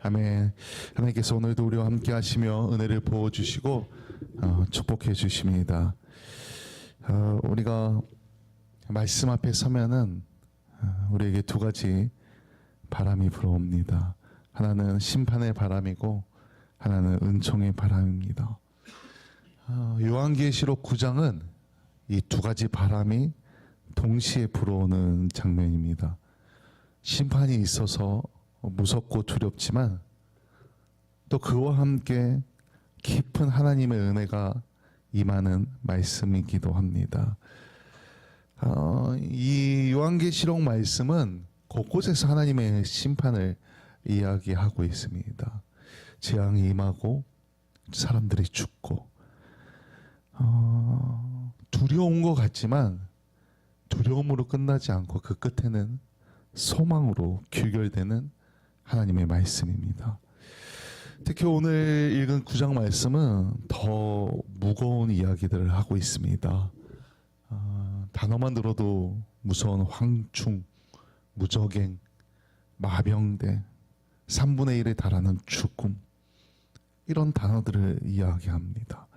아멘. 하나님께서 오늘도 우리와 함께 하시며 은혜를 부어주시고 축복해 주십니다. 우리가 말씀 앞에 서면은 우리에게 두 가지 바람이 불어옵니다. 하나는 심판의 바람이고 하나는 은총의 바람입니다. 요한계시록 9장은 이 두 가지 바람이 동시에 불어오는 장면입니다. 심판이 있어서 무섭고 두렵지만 또 그와 함께 깊은 하나님의 은혜가 임하는 말씀이기도 합니다. 이 요한계시록 말씀은 곳곳에서 하나님의 심판을 이야기하고 있습니다. 재앙이 임하고 사람들이 죽고 두려운 것 같지만 두려움으로 끝나지 않고 그 끝에는 소망으로 귀결되는 하나님의 말씀입니다. 특히 오늘 읽은 9장 말씀은 더 무거운 이야기들을 하고 있습니다. 단어만 들어도 무서운 황충, 무적행, 마병대, 3분의 1에 달하는 죽음, 이런 단어들을 이야기합니다.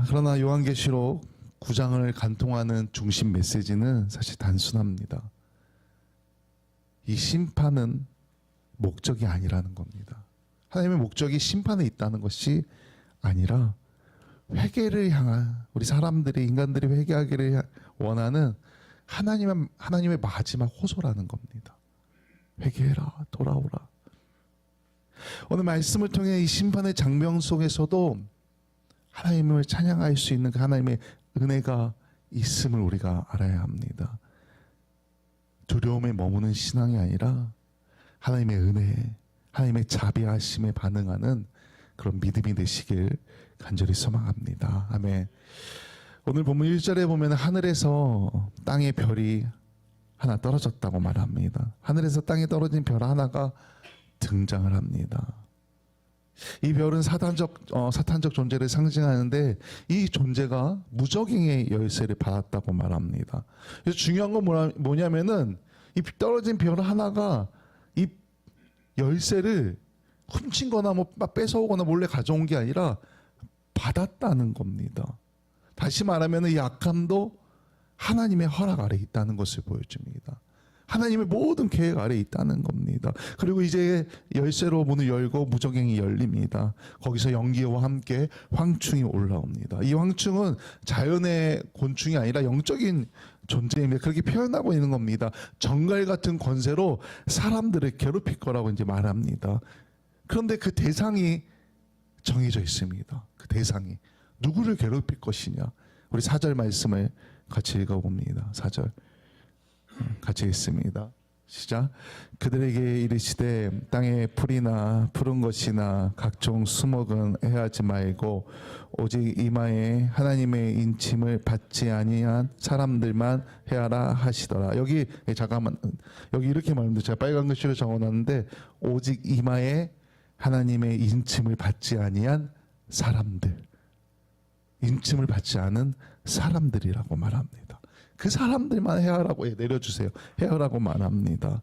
그러나 요한계시록 9장을 간통하는 중심 메시지는 사실 단순합니다. 이 심판은 목적이 아니라는 겁니다. 하나님의 목적이 심판에 있다는 것이 아니라 회개를 향한, 우리 사람들이, 인간들이 회개하기를 원하는 하나님의 마지막 호소라는 겁니다. 회개해라, 돌아오라. 오늘 말씀을 통해 이 심판의 장면 속에서도 하나님을 찬양할 수 있는 그 하나님의 은혜가 있음을 우리가 알아야 합니다. 두려움에 머무는 신앙이 아니라 하나님의 은혜, 하나님의 자비하심에 반응하는 그런 믿음이 되시길 간절히 소망합니다. 아멘. 오늘 본문 1절에 보면 하늘에서 땅에 별이 하나 떨어졌다고 말합니다. 하늘에서 땅에 떨어진 별 하나가 등장을 합니다. 이 별은 사탄적 존재를 상징하는데 이 존재가 무적행의 열쇠를 받았다고 말합니다. 그래서 중요한 건 뭐냐면은 이 떨어진 별 하나가 이 열쇠를 훔친거나 뺏어오거나 몰래 가져온 게 아니라 받았다는 겁니다. 다시 말하면 이 악함도 하나님의 허락 아래 있다는 것을 보여줍니다. 하나님의 모든 계획 아래 있다는 겁니다. 그리고 이제 열쇠로 문을 열고 무적행이 열립니다. 거기서 연기와 함께 황충이 올라옵니다. 이 황충은 자연의 곤충이 아니라 영적인 존재입니다. 그렇게 표현하고 있는 겁니다. 정갈 같은 권세로 사람들을 괴롭힐 거라고 이제 말합니다. 그런데 그 대상이 정해져 있습니다. 그 대상이 누구를 괴롭힐 것이냐. 우리 4절 말씀을 같이 읽어봅니다. 4절 같이 읽습니다. 시작. 그들에게 이르시되 땅에 풀이나 푸른 것이나 각종 수목은 해하지 말고 오직 이마에 하나님의 인침을 받지 아니한 사람들만 해하라 하시더라. 여기 잠깐만, 여기 이렇게 말합니다. 제가 빨간 글씨로 적어놨는데 오직 이마에 하나님의 인침을 받지 아니한 사람들, 인침을 받지 않은 사람들이라고 말합니다. 그 사람들만 해하라고 내려주세요. 해하라고 말합니다.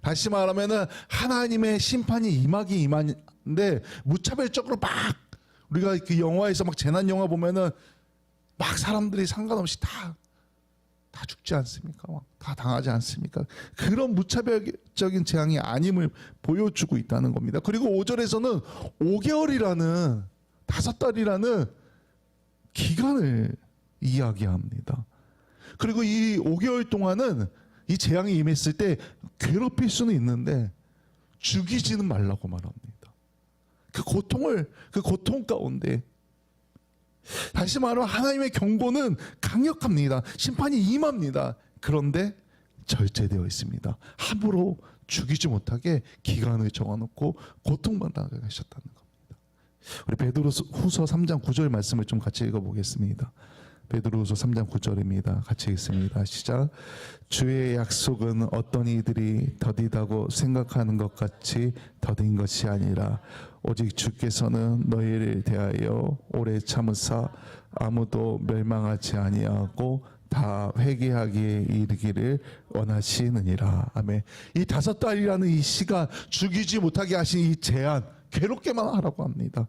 다시 말하면은 하나님의 심판이 임하는데 무차별적으로 막 우리가 그 영화에서 막 재난 영화 보면은 막 사람들이 상관없이 다 죽지 않습니까? 막 다 당하지 않습니까? 그런 무차별적인 재앙이 아님을 보여주고 있다는 겁니다. 그리고 5절에서는 5개월이라는 5달이라는 기간을 이야기합니다. 그리고 이 5개월 동안은 이 재앙이 임했을 때 괴롭힐 수는 있는데 죽이지는 말라고 말합니다. 그 고통 가운데 다시 말하면 하나님의 경고는 강력합니다. 심판이 임합니다. 그런데 절제되어 있습니다. 함부로 죽이지 못하게 기간을 정해놓고 고통받게 하셨다는 겁니다. 우리 베드로후서 3장 9절 말씀을 좀 같이 읽어보겠습니다. 베드로후서 3장 9절입니다. 같이 읽습니다. 시작. 주의 약속은 어떤 이들이 더디다고 생각하는 것 같이 더딘 것이 아니라 오직 주께서는 너희를 대하여 오래 참으사 아무도 멸망하지 아니하고 다 회개하기에 이르기를 원하시느니라. 아멘. 이 5달이라는 이 시간, 죽이지 못하게 하신 이 제한, 괴롭게만 하라고 합니다.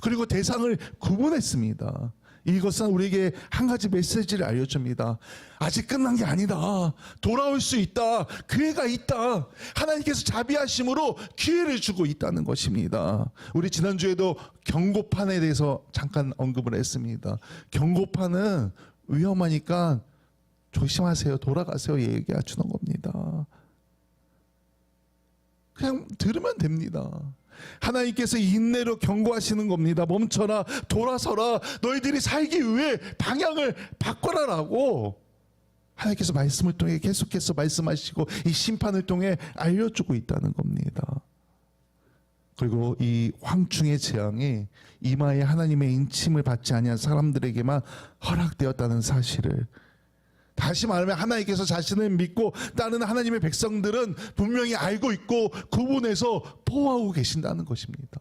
그리고 대상을 구분했습니다. 이것은 우리에게 한 가지 메시지를 알려줍니다. 아직 끝난 게 아니다. 돌아올 수 있다. 기회가 있다. 하나님께서 자비하심으로 기회를 주고 있다는 것입니다. 우리 지난주에도 경고판에 대해서 잠깐 언급을 했습니다. 경고판은 위험하니까 조심하세요. 돌아가세요. 얘기해 주는 겁니다. 그냥 들으면 됩니다. 하나님께서 인내로 경고하시는 겁니다. 멈춰라, 돌아서라, 너희들이 살기 위해 방향을 바꿔라라고 하나님께서 말씀을 통해 계속해서 말씀하시고 이 심판을 통해 알려주고 있다는 겁니다. 그리고 이 황충의 재앙이 이마에 하나님의 인침을 받지 아니한 사람들에게만 허락되었다는 사실을, 다시 말하면 하나님께서 자신을 믿고 따르는 하나님의 백성들은 분명히 알고 있고 구분해서 보호하고 계신다는 것입니다.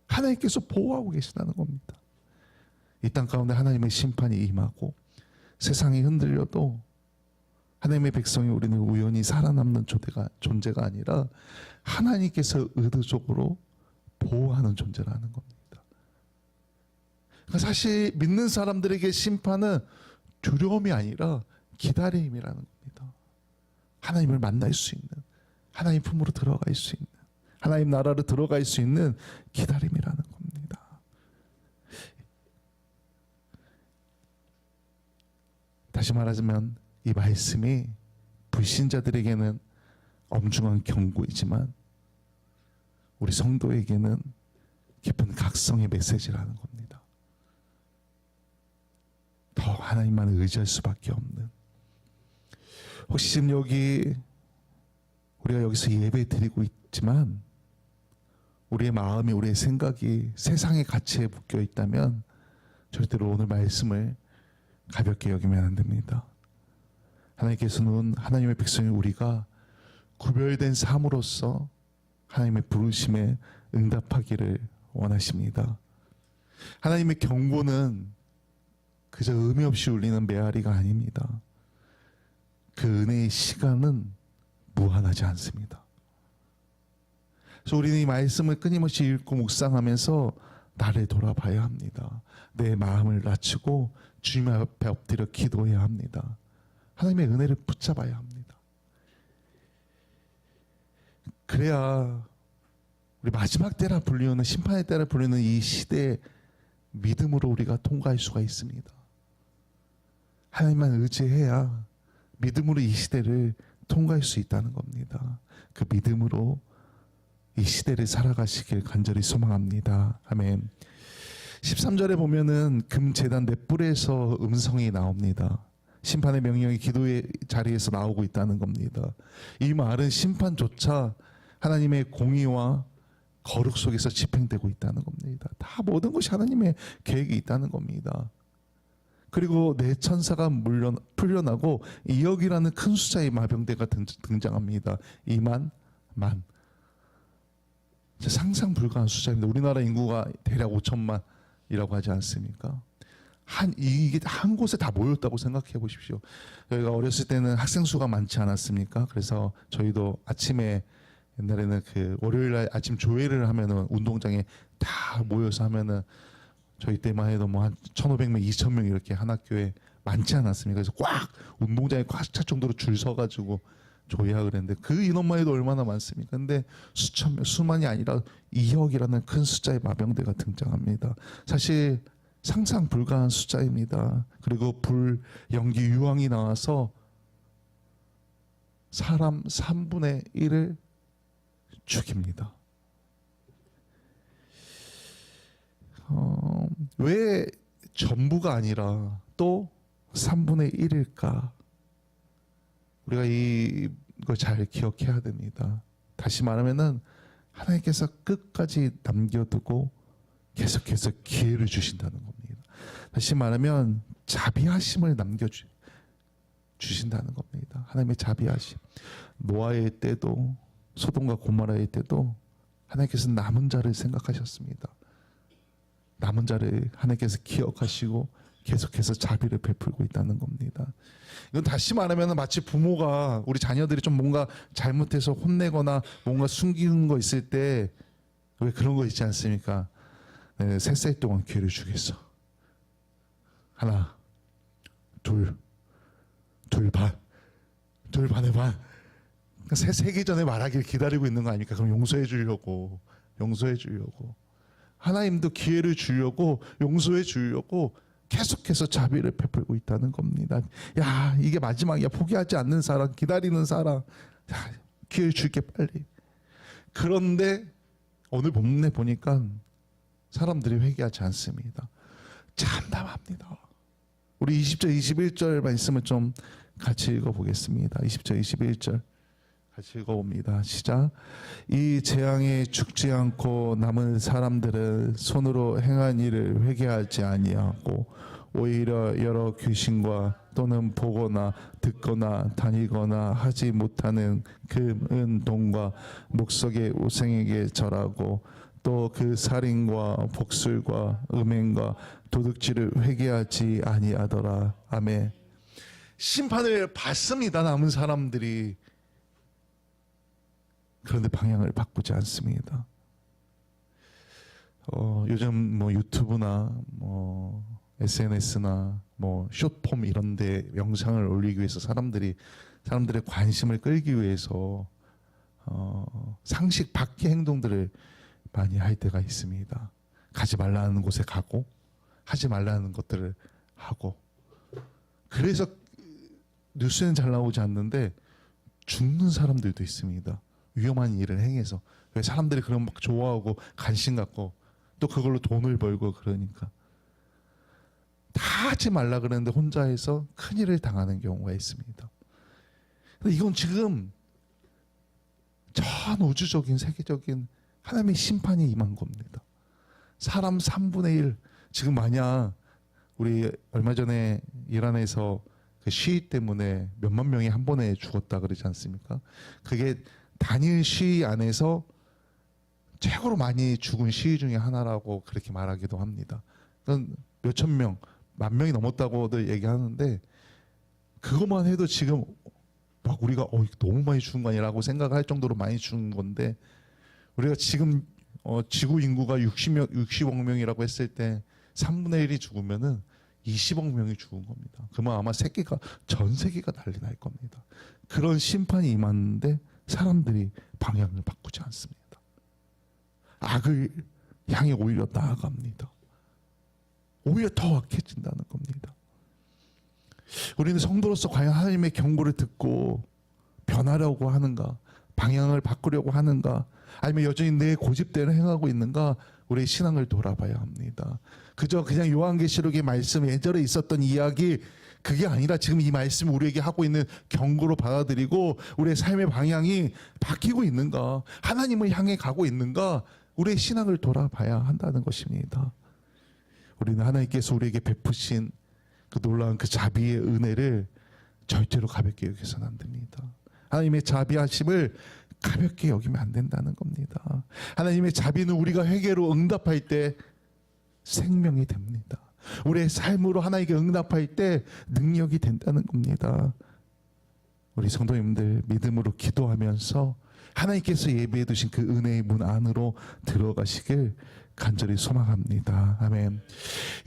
하나님께서 보호하고 계신다는 겁니다. 이 땅 가운데 하나님의 심판이 임하고 세상이 흔들려도 하나님의 백성이 우리는 우연히 살아남는 존재가 아니라 하나님께서 의도적으로 보호하는 존재라는 겁니다. 그러니까 사실 믿는 사람들에게 심판은 두려움이 아니라 기다림이라는 겁니다. 하나님을 만날 수 있는, 하나님 품으로 들어갈 수 있는, 하나님 나라로 들어갈 수 있는 기다림이라는 겁니다. 다시 말하자면 이 말씀이 불신자들에게는 엄중한 경고이지만 우리 성도에게는 깊은 각성의 메시지라는 겁니다. 더 하나님만 의지할 수밖에 없는, 혹시 지금 우리가 여기서 예배 드리고 있지만 우리의 마음이, 우리의 생각이 세상의 가치에 묶여 있다면 절대로 오늘 말씀을 가볍게 여기면 안 됩니다. 하나님께서는 하나님의 백성이 우리가 구별된 삶으로서 하나님의 부르심에 응답하기를 원하십니다. 하나님의 경고는 그저 의미 없이 울리는 메아리가 아닙니다. 그 은혜의 시간은 무한하지 않습니다. 그래서 우리는 이 말씀을 끊임없이 읽고 묵상하면서 나를 돌아봐야 합니다. 내 마음을 낮추고 주님 앞에 엎드려 기도해야 합니다. 하나님의 은혜를 붙잡아야 합니다. 그래야 우리 마지막 때라 불리는, 심판의 때라 불리는 이 시대에 믿음으로 우리가 통과할 수가 있습니다. 하나님만 의지해야 믿음으로 이 시대를 통과할 수 있다는 겁니다. 그 믿음으로 이 시대를 살아가시길 간절히 소망합니다. 아멘. 13절에 보면은 금제단 넷불에서 음성이 나옵니다. 심판의 명령이 기도의 자리에서 나오고 있다는 겁니다. 이 말은 심판조차 하나님의 공의와 거룩 속에서 집행되고 있다는 겁니다. 다 모든 것이 하나님의 계획이 있다는 겁니다. 그리고 내 천사가 풀려나고 2억이라는 큰 숫자의 마병대가 등장합니다. 2만, 만. 상상 불가한 숫자입니다. 우리나라 인구가 대략 5천만이라고 하지 않습니까? 이게 한 곳에 다 모였다고 생각해 보십시오. 저희가 어렸을 때는 학생 수가 많지 않았습니까? 그래서 저희도 아침에, 옛날에는 그 월요일 날 아침 조회를 하면은 운동장에 다 모여서 하면은 저희 때만 해도 뭐 한 1,500명, 2,000명 이렇게 한 학교에 많지 않았습니까? 그래서 꽉 운동장에 꽉 찰 정도로 줄 서가지고 조회하 그랬는데 그 인원만 해도 얼마나 많습니까? 근데 수만이 아니라 2억이라는 큰 숫자의 마병대가 등장합니다. 사실 상상 불가한 숫자입니다. 그리고 불, 연기, 유황이 나와서 사람 3분의 1을 죽입니다. 왜 전부가 아니라 또 3분의 1일까? 우리가 이거 잘 기억해야 됩니다. 다시 말하면은 하나님께서 끝까지 남겨두고 계속해서 기회를 주신다는 겁니다. 다시 말하면 자비하심을 주신다는 겁니다. 하나님의 자비하심. 노아의 때도 소돔과 고모라의 때도 하나님께서 남은 자를 생각하셨습니다. 남은 자를 하나님께서 기억하시고 계속해서 자비를 베풀고 있다는 겁니다. 이건 다시 말하면 마치 부모가 우리 자녀들이 좀 뭔가 잘못해서 혼내거나 뭔가 숨기는 거 있을 때 왜 그런 거 있지 않습니까? 네, 3살 동안 기회를 주겠어. 하나, 둘 반의 반. 세기 전에 말하길 기다리고 있는 거 아닙니까? 그럼 용서해 주려고. 하나님도 기회를 주려고, 용서해 주려고 계속해서 자비를 베풀고 있다는 겁니다. 야, 이게 마지막이야. 포기하지 않는 사람, 기다리는 사람. 야, 기회 줄게 빨리. 그런데 오늘 본문에 보니까 사람들이 회개하지 않습니다. 참담합니다. 우리 20절 21절 말씀을 좀 같이 읽어보겠습니다. 20절 21절 같이 읽어봅니다. 시작. 이 재앙에 죽지 않고 남은 사람들은 손으로 행한 일을 회개하지 아니하고 오히려 여러 귀신과 또는 보거나 듣거나 다니거나 하지 못하는 금, 돈과 목석의 우상에게 절하고 또 그 살인과 복술과 음행과 도둑질을 회개하지 아니하더라. 아멘. 심판을 받습니다. 남은 사람들이. 그런데 방향을 바꾸지 않습니다. 요즘 뭐 유튜브나 뭐 SNS나 뭐 숏폼 이런데 영상을 올리기 위해서 사람들의 관심을 끌기 위해서 상식 밖의 행동들을 많이 할 때가 있습니다. 가지 말라는 곳에 가고 하지 말라는 것들을 하고, 그래서 뉴스는 잘 나오지 않는데 죽는 사람들도 있습니다. 위험한 일을 행해서. 왜 사람들이 그런 막 좋아하고 관심 갖고 또 그걸로 돈을 벌고 그러니까 다 하지 말라 그러는데 혼자 해서 큰일을 당하는 경우가 있습니다. 근데 이건 지금 전 우주적인 세계적인 하나님의 심판이 임한 겁니다. 사람 3분의 1. 지금 만약 우리 얼마 전에 이란에서 그 시위 때문에 몇만 명이 한 번에 죽었다 그러지 않습니까? 그게 단일 시위 안에서 최고로 많이 죽은 시위 중에 하나라고 그렇게 말하기도 합니다. 몇천 명, 10,000명이 넘었다고들 얘기하는데, 그것만 해도 지금 막 우리가 너무 많이 죽은 거 아니라고 생각할 정도로 많이 죽은 건데, 우리가 지금 지구 인구가 60억 명이라고 했을 때 3분의 1이 죽으면은 20억 명이 죽은 겁니다. 그러면 아마 전 세계가 난리 날 겁니다. 그런 심판이 임하는데 사람들이 방향을 바꾸지 않습니다. 악을 향해 오히려 나아갑니다. 오히려 더 악해진다는 겁니다. 우리는 성도로서 과연 하나님의 경고를 듣고 변하려고 하는가, 방향을 바꾸려고 하는가, 아니면 여전히 내 고집대로 행하고 있는가, 우리의 신앙을 돌아봐야 합니다. 그냥 요한계시록의 말씀, 예전에 있었던 이야기, 그게 아니라 지금 이 말씀을 우리에게 하고 있는 경고로 받아들이고 우리의 삶의 방향이 바뀌고 있는가, 하나님을 향해 가고 있는가, 우리의 신앙을 돌아봐야 한다는 것입니다. 우리는 하나님께서 우리에게 베푸신 그 놀라운 그 자비의 은혜를 절대로 가볍게 여기서는 안 됩니다. 하나님의 자비하심을 가볍게 여기면 안 된다는 겁니다. 하나님의 자비는 우리가 회개로 응답할 때 생명이 됩니다. 우리의 삶으로 하나님께 응답할 때 능력이 된다는 겁니다. 우리 성도님들 믿음으로 기도하면서 하나님께서 예비해 두신 그 은혜의 문 안으로 들어가시길 간절히 소망합니다. 아멘.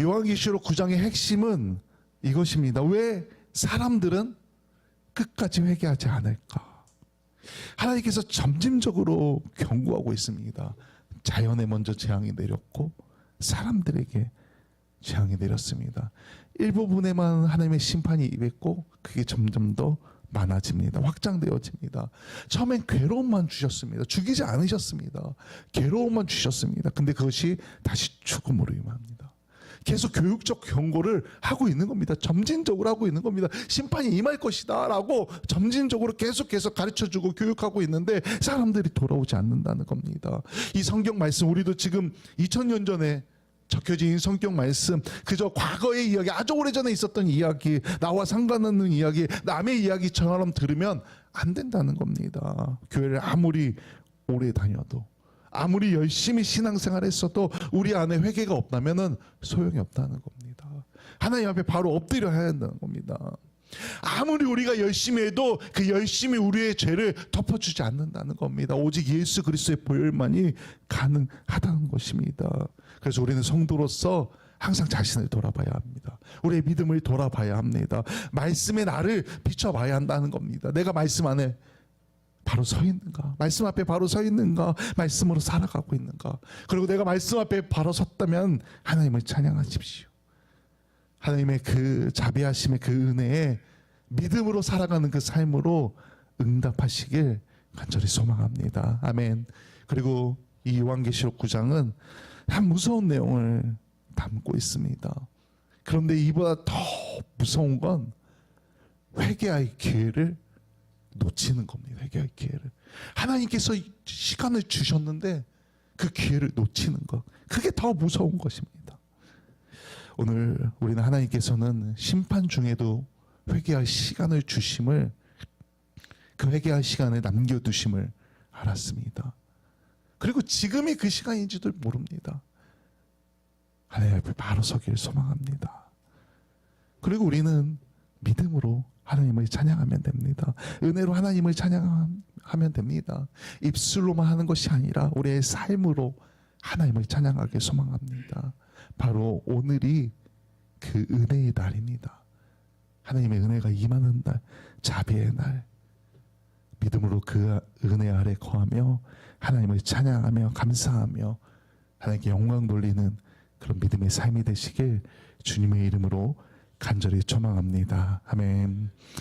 요한계시록 9장의 핵심은 이것입니다. 왜 사람들은 끝까지 회개하지 않을까? 하나님께서 점진적으로 경고하고 있습니다. 자연에 먼저 재앙이 내렸고 사람들에게 재앙이 내렸습니다. 일부분에만 하나님의 심판이 임했고 그게 점점 더 많아집니다. 확장되어집니다. 처음엔 괴로움만 주셨습니다. 죽이지 않으셨습니다. 괴로움만 주셨습니다. 근데 그것이 다시 죽음으로 임합니다. 계속 교육적 경고를 하고 있는 겁니다. 점진적으로 하고 있는 겁니다. 심판이 임할 것이다 라고 점진적으로 계속해서 가르쳐주고 교육하고 있는데 사람들이 돌아오지 않는다는 겁니다. 이 성경 말씀, 우리도 지금 2000년 전에 적혀진 성경 말씀, 그저 과거의 이야기, 아주 오래전에 있었던 이야기, 나와 상관없는 이야기, 남의 이야기처럼 들으면 안 된다는 겁니다. 교회를 아무리 오래 다녀도, 아무리 열심히 신앙생활 했어도 우리 안에 회개가 없다면 소용이 없다는 겁니다. 겁니다. 하나님 앞에 바로 엎드려야 한다는 겁니다. 아무리 우리가 열심히 해도 그 열심히 우리의 죄를 덮어주지 않는다는 겁니다. 오직 예수 그리스도의 보혈만이 가능하다는 것입니다. 그래서 우리는 성도로서 항상 자신을 돌아봐야 합니다. 우리의 믿음을 돌아봐야 합니다. 말씀의 나를 비춰봐야 한다는 겁니다. 내가 말씀 안에 바로 서 있는가? 말씀 앞에 바로 서 있는가? 말씀으로 살아가고 있는가? 그리고 내가 말씀 앞에 바로 섰다면 하나님을 찬양하십시오. 하나님의 그 자비하심의 그 은혜에 믿음으로 살아가는 그 삶으로 응답하시길 간절히 소망합니다. 아멘. 그리고 이 요한계시록 9장은 참 무서운 내용을 담고 있습니다. 그런데 이보다 더 무서운 건 회개할 기회를 놓치는 겁니다. 회개할 기회를. 하나님께서 시간을 주셨는데 그 기회를 놓치는 것. 그게 더 무서운 것입니다. 오늘 우리는 하나님께서는 심판 중에도 회개할 시간을 주심을, 그 회개할 시간을 남겨두심을 알았습니다. 그리고 지금이 그 시간인지도 모릅니다. 하나님 앞에 바로 서기를 소망합니다. 그리고 우리는 믿음으로 하나님을 찬양하면 됩니다. 은혜로 하나님을 찬양하면 됩니다. 입술로만 하는 것이 아니라 우리의 삶으로 하나님을 찬양하길 소망합니다. 바로 오늘이 그 은혜의 날입니다. 하나님의 은혜가 임하는 날, 자비의 날. 믿음으로 그 은혜 아래 거하며 하나님을 찬양하며 감사하며 하나님께 영광 돌리는 그런 믿음의 삶이 되시길 주님의 이름으로 간절히 초망합니다. 아멘.